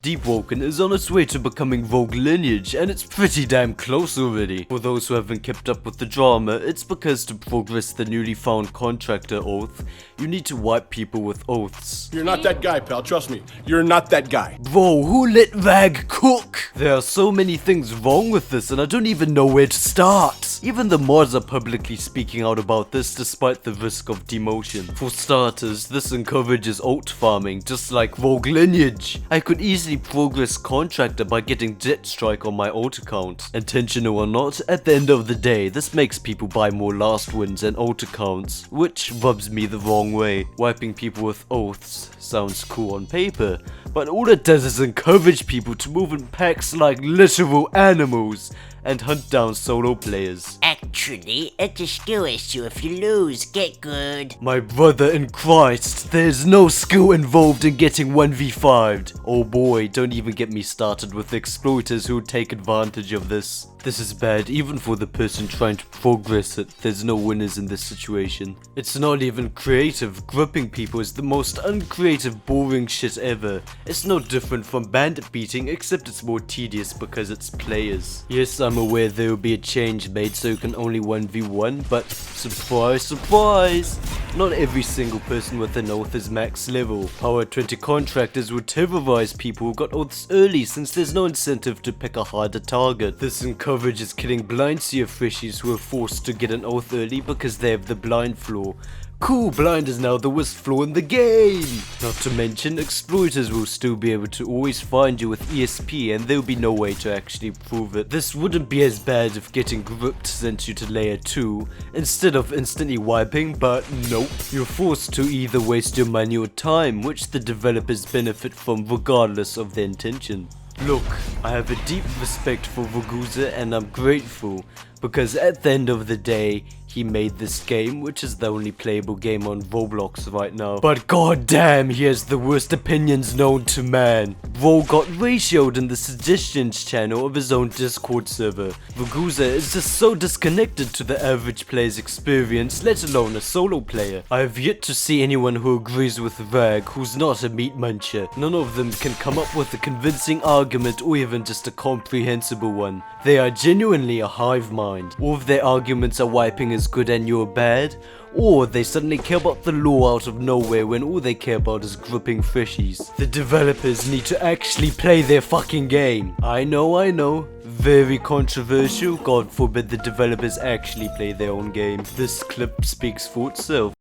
Deepwoken is on its way to becoming Rogue Lineage, and it's pretty damn close already. For those who haven't kept up with the drama, it's because to progress the newly found contractor oath, you need to wipe people with oaths. You're not that guy, pal. Trust me. You're not that guy. Bro, who let Rag cook? There are so many things wrong with this, and I don't even know where to start. Even the mods are publicly speaking out about this despite the risk of demotion. For starters, this encourages oath farming, just like Rogue Lineage. I could easily progress contractor by getting jet strike on my alt account. Intentional or not, at the end of the day, this makes people buy more last wins and alt accounts, which rubs me the wrong way. Wiping people with oaths sounds cool on paper, but all it does is encourage people to move in packs like literal animals and hunt down solo players. Actually, it's a skill issue. If you lose, get good. My brother in Christ, there's no skill involved in getting 1v5'd. Oh boy, don't even get me started with exploiters who take advantage of this. This is bad even for the person trying to progress it. There's no winners in this situation. It's not even creative. Gripping people is the most uncreative, boring shit ever. It's no different from bandit beating, except it's more tedious because it's players. Yes, I'm aware there will be a change made so you can only 1v1, but surprise, surprise! Not every single person with an oath is max level. Power 20 contractors would terrorize people who got oaths early since there's no incentive to pick a harder target. This encourages killing blind seer freshies who are forced to get an oath early because they have the blind flaw. Cool, blind is now the worst flaw in the game! Not to mention, exploiters will still be able to always find you with ESP and there will be no way to actually prove it. This wouldn't be as bad if getting gripped sent you to layer 2 instead of instantly wiping, but nope. You're forced to either waste your money or time, which the developers benefit from regardless of their intention. Look, I have a deep respect for Ragusa and I'm grateful, because at the end of the day, he made this game, which is the only playable game on Roblox right now. But goddamn, he has the worst opinions known to man. Bro got ratioed in the suggestions channel of his own Discord server. Ragusa is just so disconnected to the average player's experience, let alone a solo player. I have yet to see anyone who agrees with Rag who's not a meat muncher. None of them can come up with a convincing argument or even just a comprehensible one. They are genuinely a hive mind. All of their arguments are wiping is good and you're bad, or they suddenly care about the law out of nowhere when all they care about is gripping freshies. The developers need to actually play their fucking game. I know, very controversial. God forbid the developers actually play their own game. This clip speaks for itself.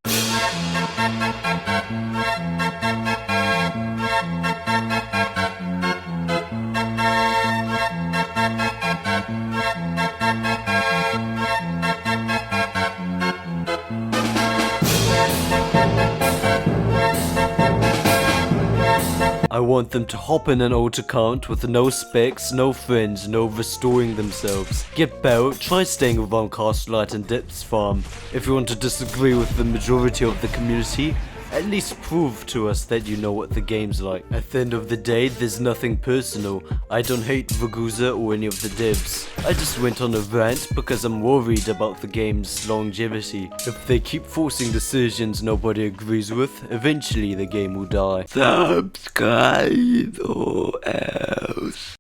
I want them to hop in an old account with no specs, no friends, no restoring themselves. Get barreled, try staying around Castlelight and Depths Farm. If you want to disagree with the majority of the community, at least prove to us that you know what the game's like. At the end of the day, there's nothing personal. I don't hate Ragusa or any of the devs. I just went on a rant because I'm worried about the game's longevity. If they keep forcing decisions nobody agrees with, eventually the game will die. Subscribe or else.